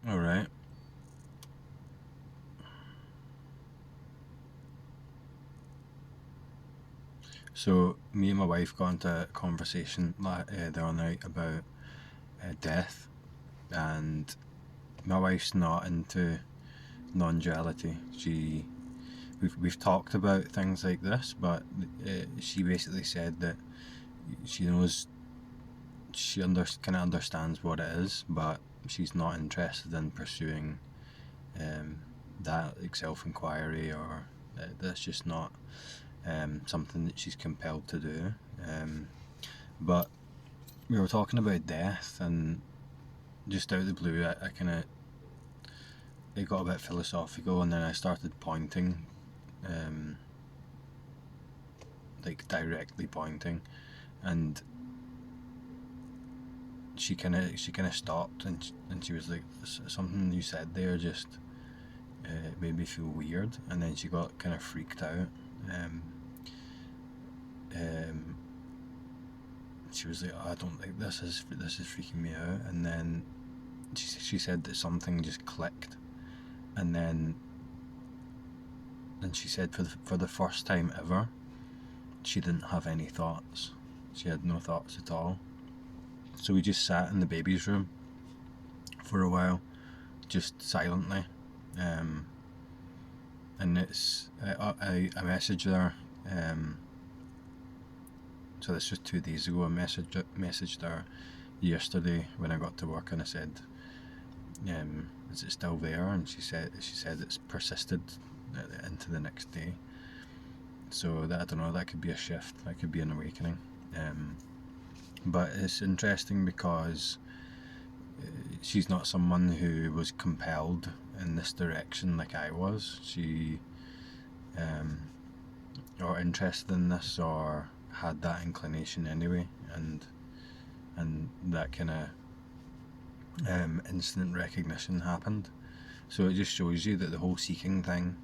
Alright. So, me and my wife got into a conversation the other night about death, and my wife's not into non-duality. We've talked about things like this, but she basically said that she knows, kind of understands what it is, but she's not interested in pursuing that, like self-inquiry, or that's just not something that she's compelled to do. But we were talking about death, and just out of the blue, I kind of, it got a bit philosophical, and then I started pointing, like directly pointing, and she kind of stopped, and she was like, something you said there just made me feel weird, and then she got kind of freaked out. She was like, oh, I don't like this. This is freaking me out. And then she said that something just clicked, and then she said for the first time ever, she didn't have any thoughts. She had no thoughts at all. So we just sat in the baby's room for a while, just silently. And it's I messaged her. So this was 2 days ago. I messaged her yesterday when I got to work, and I said, "Is it still there?" And she said it's persisted into the next day. So that, I don't know, that could be a shift. That could be an awakening. But it's interesting because she's not someone who was compelled in this direction like I was. She or interested in this, or had that inclination anyway, and that kind of instant recognition happened. So it just shows you that the whole seeking thing,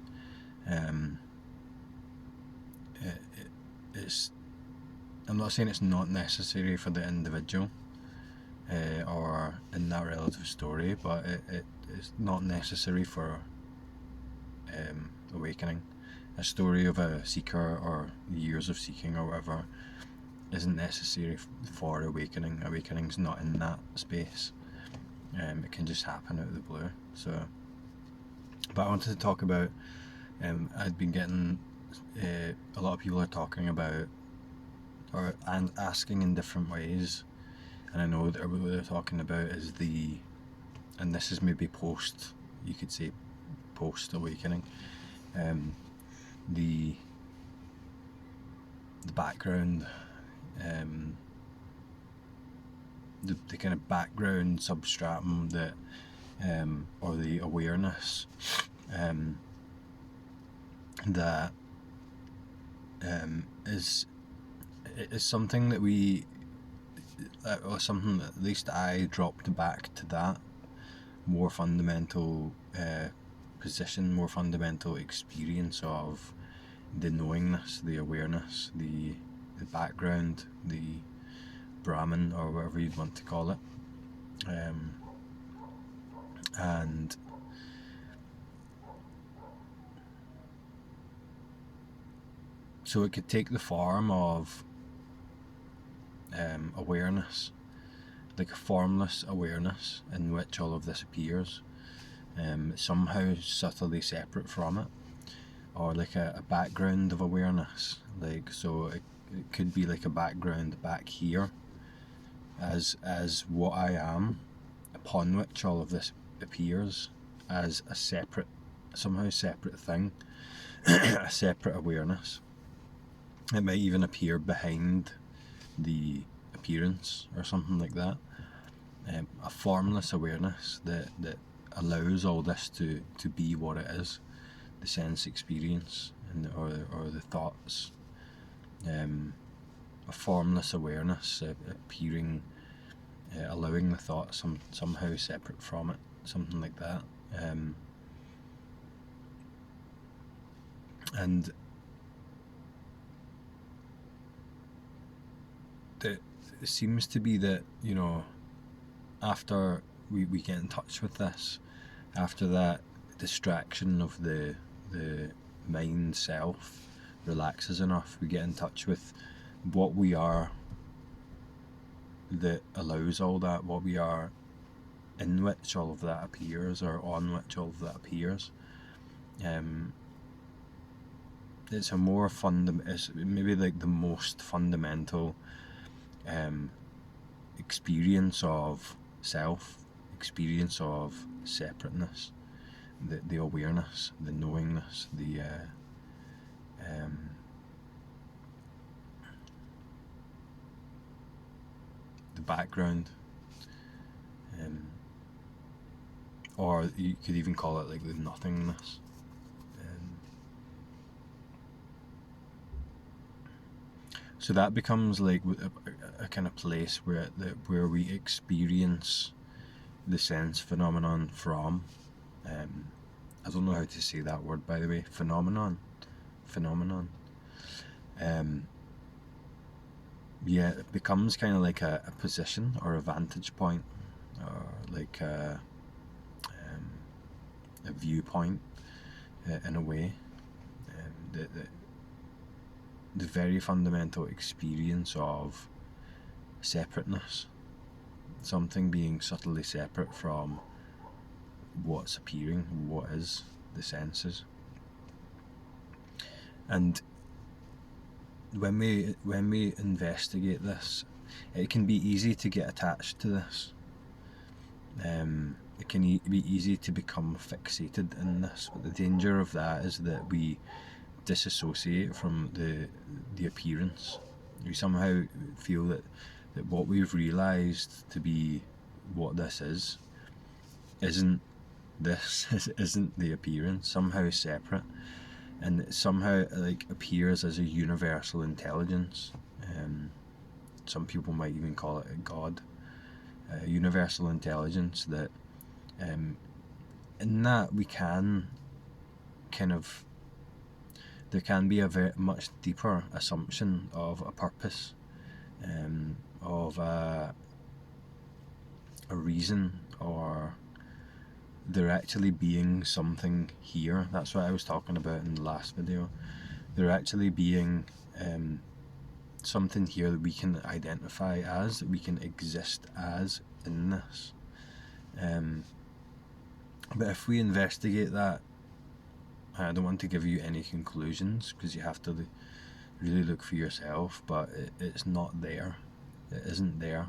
it's, I'm not saying it's not necessary for the individual, or in that relative story, but it's not necessary for awakening. A story of a seeker, or years of seeking, or whatever, isn't necessary for awakening. Awakening's not in that space. It can just happen out of the blue. So, but I wanted to talk about, I'd been getting, a lot of people are talking about, and asking in different ways, and I know that what they're talking about is and this is maybe post, you could say post awakening, the background, the kind of background substratum that, or the awareness, that is something that or something that at least I dropped back to, that more fundamental position, more fundamental experience of the knowingness, the awareness, the background, the Brahman, or whatever you'd want to call it. And so it could take the form of awareness, like a formless awareness in which all of this appears, somehow subtly separate from it, or like a background of awareness. Like, so it could be like a background back here as what I am, upon which all of this appears as a separate, somehow separate thing, a separate awareness. It might even appear behind the appearance or something like that. A formless awareness that allows all this to be what it is, the sense experience, and or the thoughts. A formless awareness appearing, allowing the thought somehow separate from it, something like that. And it seems to be that, after we get in touch with this, after that distraction of the mind self relaxes enough, we get in touch with what we are that allows all that, what we are in which all of that appears, or on which all of that appears. It's a more it's maybe like the most fundamental experience of self, experience of separateness, the awareness, the knowingness, the background, or you could even call it like the nothingness. So that becomes like a kind of place where we experience the sense phenomenon from. I don't know how to say that word, by the way. Phenomenon. Yeah, it becomes kind of like a position or a vantage point, or like a viewpoint, in a way. The very fundamental experience of separateness, something being subtly separate from what's appearing, what is the senses. And when we investigate this, it can be easy to get attached to this. It can be easy to become fixated in this, but the danger of that is that we disassociate from the appearance. We somehow feel that what we've realised to be what this is isn't the appearance, somehow separate, and it somehow like appears as a universal intelligence. Some people might even call it a God, a universal intelligence that in that we can kind of, there can be a very much deeper assumption of a purpose, of a reason, or there actually being something here. That's what I was talking about in the last video. There actually being something here that we can identify as, that we can exist as in this. But if we investigate that, I don't want to give you any conclusions, because you have to really look for yourself, but it's not there. It isn't there.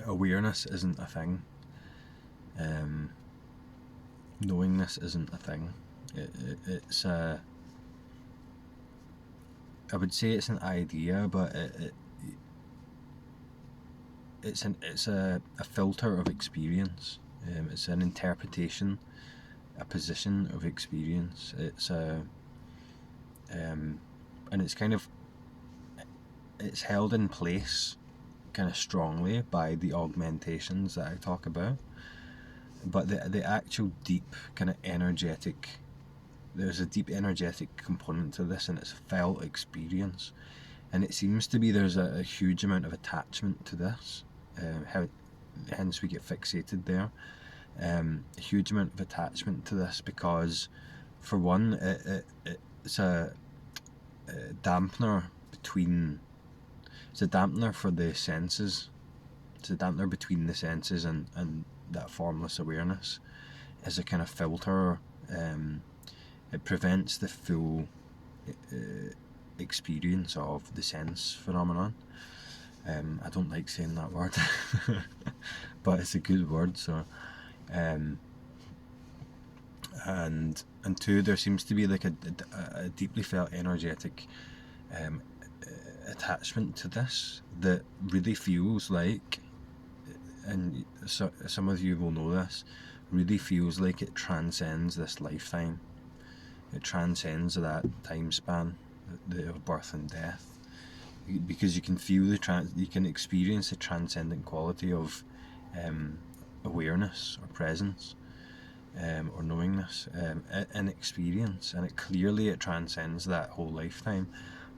Awareness isn't a thing. Knowingness isn't a thing. It's a, I would say it's an idea, but it's a filter of experience. It's an interpretation, a position of experience. It's and it's kind of, it's held in place kind of strongly by the augmentations that I talk about, but the actual deep kind of energetic, there's a deep energetic component to this, and it's felt experience, and it seems to be there's a huge amount of attachment to this, hence we get fixated there. A huge amount of attachment to this, because for one, it's a dampener between, it's a dampener for the senses, it's a dampener between the senses and that formless awareness. As a kind of filter, it prevents the full experience of the sense phenomenon. I don't like saying that word, but it's a good word. So and two, there seems to be like a deeply felt energetic attachment to this that really feels like, and so some of you will know this, really feels like it transcends this lifetime. It transcends that time span, of birth and death, because you can feel you can experience the transcendent quality of awareness or presence, or knowingness, in experience, and it transcends that whole lifetime.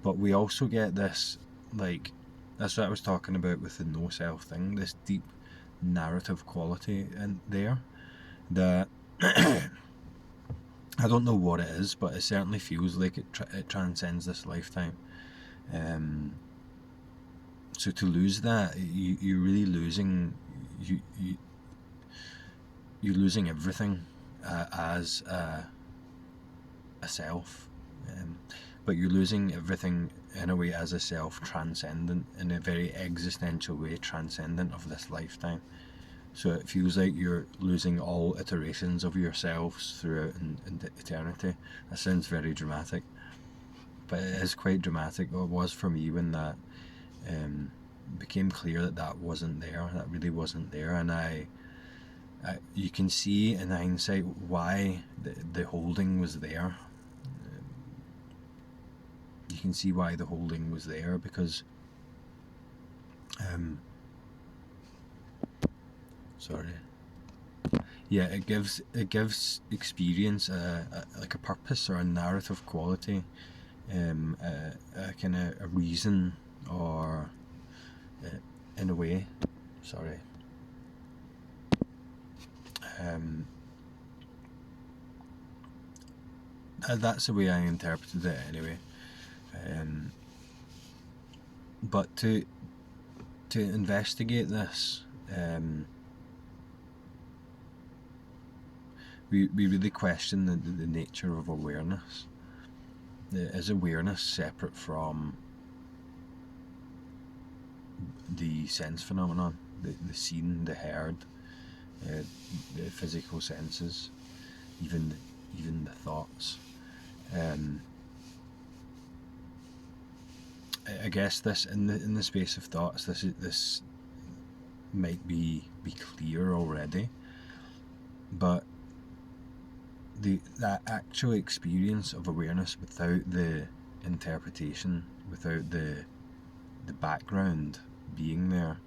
But we also get this, like, that's what I was talking about with the no self thing, this deep narrative quality in there that I don't know what it is, but it certainly feels like it transcends this lifetime. So to lose that, you're really losing you're losing everything as a self, but you're losing everything in a way as a self, transcendent, in a very existential way, transcendent of this lifetime. So it feels like you're losing all iterations of yourselves throughout in eternity. That sounds very dramatic, but it is quite dramatic. It was for me when that became clear that wasn't there, that really wasn't there. And you can see in hindsight why the holding was there. You can see why the holding was there, because it gives experience like a purpose or a narrative quality, a kind of a reason, or in a way, that's the way I interpreted it anyway. But to investigate this, we really question the nature of awareness. Is awareness separate from the sense phenomenon, the seen, the heard, the physical senses, even the thoughts? I guess this in the space of thoughts, this might be clear already, but that actual experience of awareness without the interpretation, without the background being there,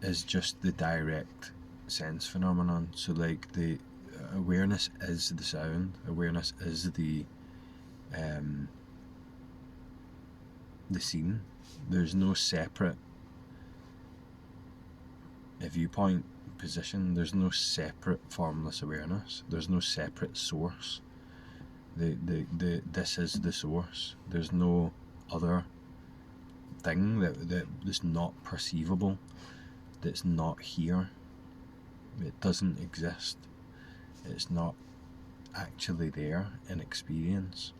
is just the direct sense phenomenon. So like the awareness is the sound, awareness is the scene. There's no separate viewpoint, position. There's no separate formless awareness. There's no separate source. This is the source. There's no other thing that's not perceivable, that's not here. It doesn't exist. It's not actually there in experience.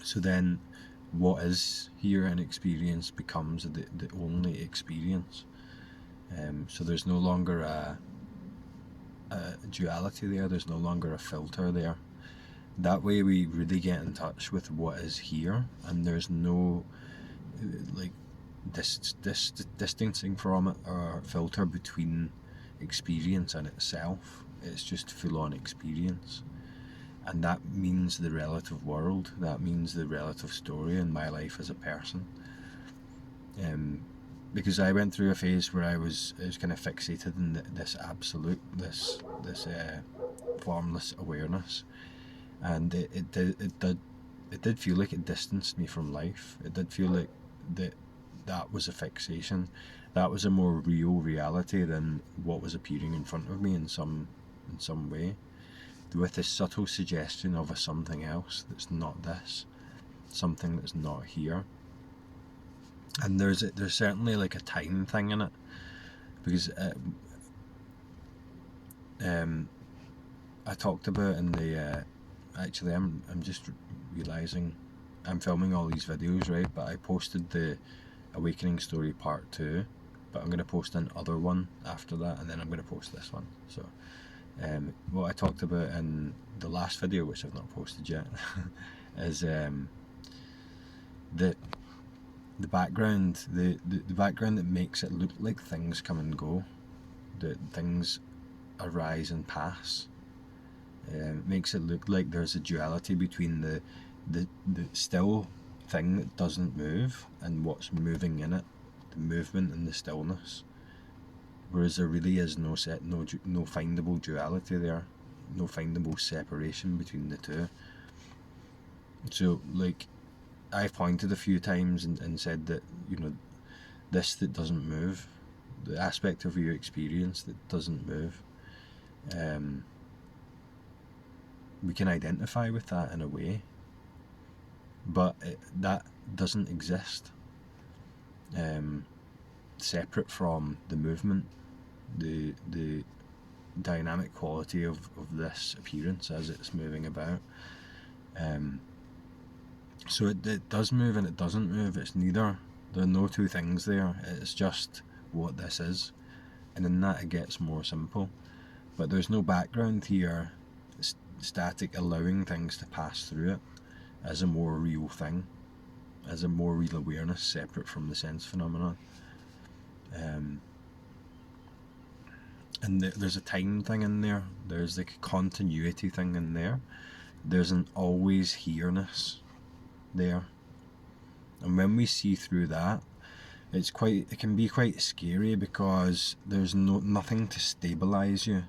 So then what is here in experience becomes the only experience. So there's no longer a duality there. There's no longer a filter there. That way we really get in touch with what is here, and there's no like distancing from it or filter between experience and itself. It's just full-on experience. And that means the relative world, that means the relative story in my life as a person. Because I went through a phase where I was kind of fixated in this absolute, this formless awareness, and it did feel like it distanced me from life. It did feel like that was a fixation, that was a more real reality than what was appearing in front of me in some way, with this subtle suggestion of a something else that's not this, something that's not here. And there's certainly like a time thing in it, because I talked about in the actually I'm just realizing I'm filming all these videos, right? But I posted the Awakening Story Part 2, but I'm going to post another one after that, and then I'm going to post this one. So what I talked about in the last video, which I've not posted yet, is the background, the background that makes it look like things come and go, that things arise and pass. Makes it look like there's a duality between the still thing that doesn't move and what's moving in it, the movement and the stillness. Whereas there really is no findable duality there, no findable separation between the two. So like I've pointed a few times and said that, you know, this that doesn't move, the aspect of your experience that doesn't move, we can identify with that in a way, but that doesn't exist separate from the movement, the dynamic quality of this appearance as it's moving about. So it does move and it doesn't move. It's neither. There are no two things there. It's just what this is, and in that it gets more simple. But there's no background here. It's static, allowing things to pass through it as a more real thing, as a more real awareness separate from the sense phenomenon. And there's a time thing in there. There's like a continuity thing in there. There's an always here-ness there. And when we see through that, it can be quite scary, because there's nothing to stabilize you.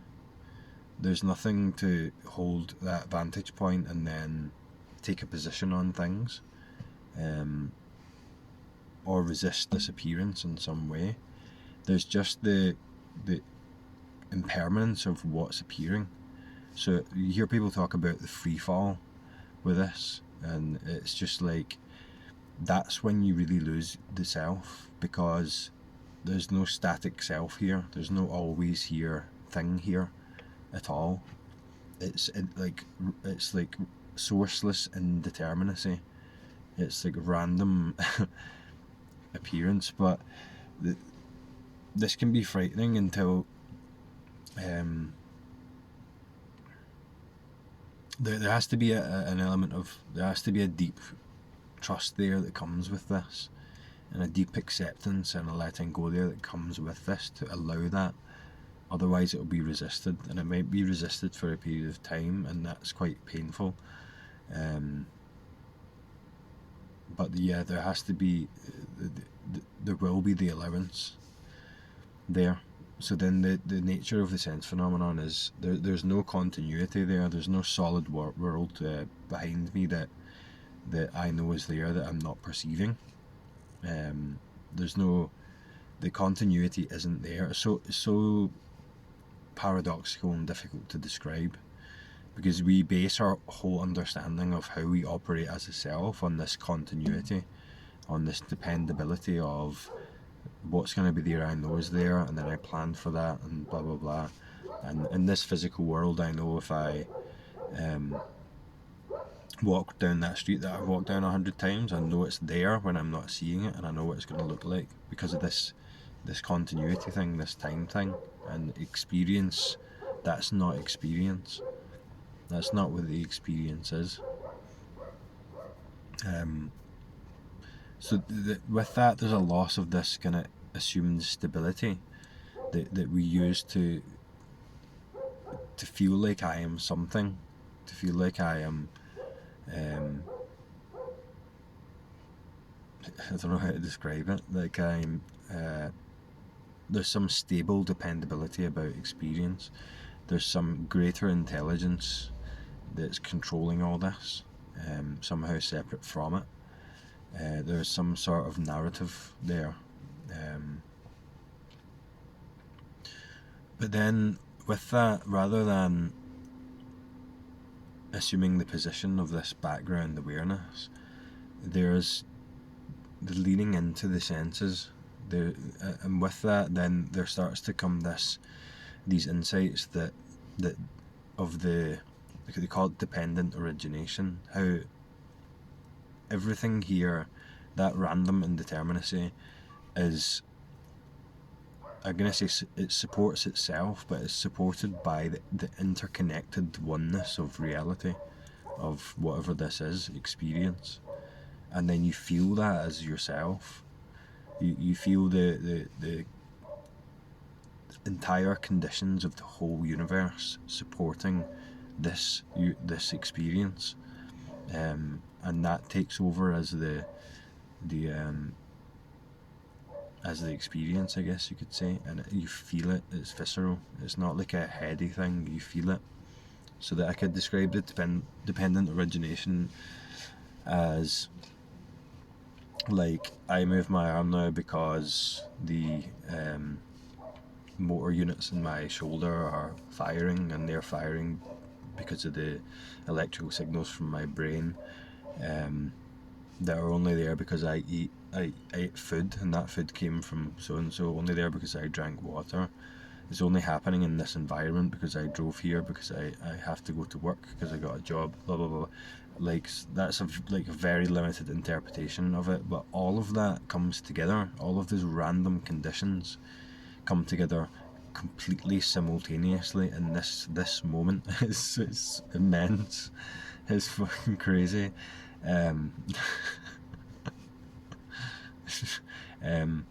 There's nothing to hold that vantage point and then take a position on things, or resist disappearance in some way. There's just the impermanence of what's appearing. So you hear people talk about the free fall with this, and it's just like, that's when you really lose the self, because there's no static self here. There's no always here thing here at all. It's like sourceless indeterminacy. It's like random appearance, but this can be frightening until there has to be an element of, there has to be a deep trust there that comes with this, and a deep acceptance and a letting go there that comes with this to allow that. Otherwise it will be resisted, and it might be resisted for a period of time, and that's quite painful. But yeah, there has to be, there will be the allowance there. So then the nature of the sense phenomenon is there's no continuity there. There's no solid world behind me that I know is there that I'm not perceiving. There's no, the continuity isn't there. It's so paradoxical and difficult to describe, because we base our whole understanding of how we operate as a self on this continuity, on this dependability of what's going to be there, I know is there, and then I plan for that, and blah blah blah. And in this physical world, I know if I walk down that street that I've walked down 100 times, I know it's there when I'm not seeing it, and I know what it's going to look like because of this continuity thing, this time thing. And experience, that's not experience. That's not what the experience is. So with that, there's a loss of this kind of assumed stability that we use to feel like I am something, to feel like I am, I don't know how to describe it, like I'm, there's some stable dependability about experience. There's some greater intelligence that's controlling all this, somehow separate from it. There's some sort of narrative there. But then with that, rather than assuming the position of this background awareness, there's the leaning into the senses. And with that, then there starts to come these insights that of the, they call it dependent origination, how everything here, that random indeterminacy, is, I'm going to say it supports itself, but it's supported by the interconnected oneness of reality, of whatever this is, experience. And then you feel that as yourself. You feel the entire conditions of the whole universe supporting this experience, and that takes over as the experience, I guess you could say, and you feel it. It's visceral. It's not like a heady thing. You feel it. So that I could describe the dependent origination as like I move my arm now because the motor units in my shoulder are firing, and they're firing because of the electrical signals from my brain that are only there because I ate food, and that food came from so and so, only there because I drank water. It's only happening in this environment because I drove here, because I have to go to work because I got a job, blah blah blah. Like that's a very limited interpretation of it, but all of that comes together. All of these random conditions come together completely simultaneously in this moment. It's immense. It's fucking crazy. Um, um,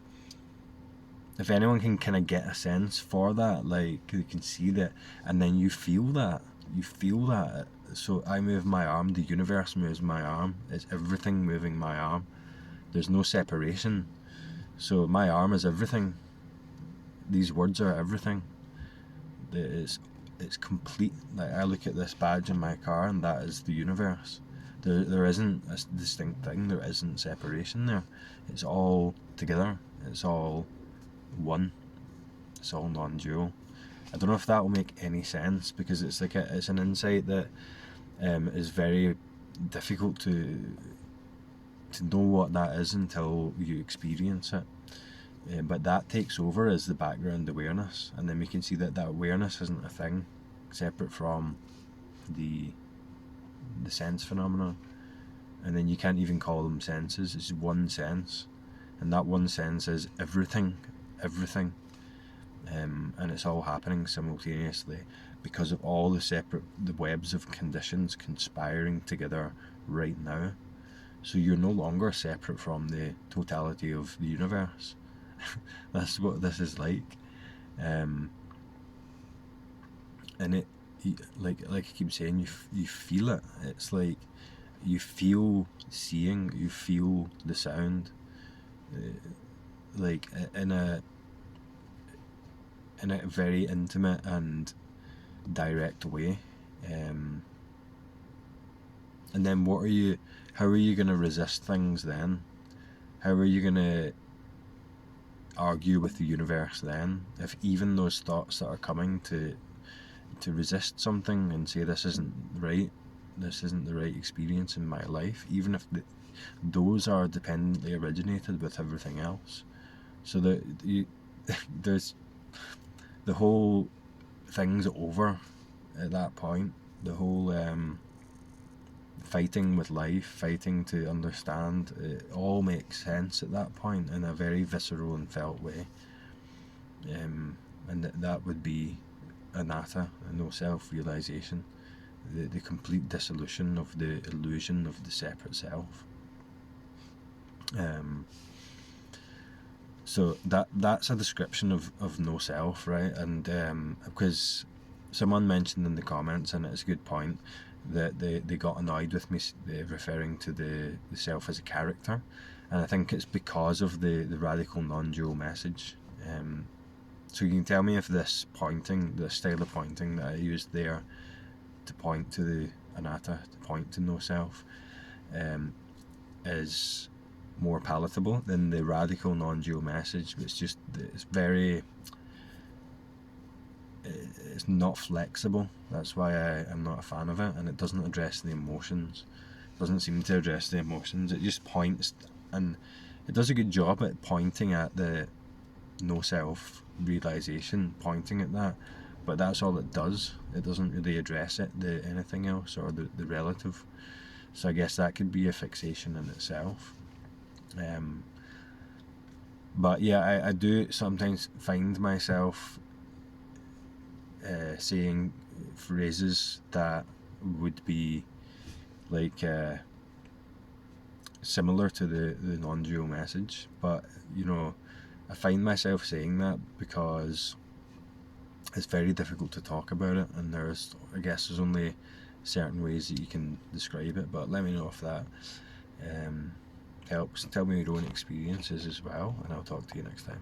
if anyone can kind of get a sense for that, like you can see that, and then you feel that. So I move my arm, the universe moves my arm. It's everything moving my arm. There's no separation. So my arm is everything. These words are everything. It's complete. Like I look at this badge in my car, and that is the universe. There isn't a distinct thing. There isn't separation there. It's all together. It's all one. It's all non-dual. I don't know if that will make any sense, because it's like it's an insight that is very difficult to know what that is until you experience it. But that takes over as the background awareness, and then we can see that awareness isn't a thing separate from the sense phenomena, and then you can't even call them senses. It's one sense, and that one sense is everything, and it's all happening simultaneously because of all the webs of conditions conspiring together right now. So you're no longer separate from the totality of the universe. That's what this is like, and it, like I keep saying, you feel it. It's like you feel seeing, you feel the sound, like in a very intimate and direct way. And then how are you going to resist things then? How are you going to argue with the universe then, if even those thoughts that are coming to resist something and say this isn't right, this isn't the right experience in my life, even if those are dependently originated with everything else, so that there's the whole thing's over at that point. The whole fighting with life, fighting to understand, it all makes sense at that point in a very visceral and felt way. And that would be anatta, no self-realization, the complete dissolution of the illusion of the separate self. So that's a description of no self, right? And because someone mentioned in the comments, and it's a good point, that they got annoyed with me referring to the self as a character, and I think it's because of the radical non-dual message. So you can tell me if this style of pointing that I used there to point to the anatta, to point to no self, is more palatable than the radical non-dual message, which it's not flexible. That's why I'm not a fan of it, and it doesn't address the emotions. It doesn't seem to address the emotions. It just points, and it does a good job at pointing at the no self realization, pointing at that, but that's all it does. It doesn't really address anything else, or the relative. So I guess that could be a fixation in itself. But yeah, I do sometimes find myself saying phrases that would be like similar to the non-dual message, but I find myself saying that because it's very difficult to talk about it, and there's only certain ways that you can describe it. But let me know if that helps. Tell me your own experiences as well, and I'll talk to you next time.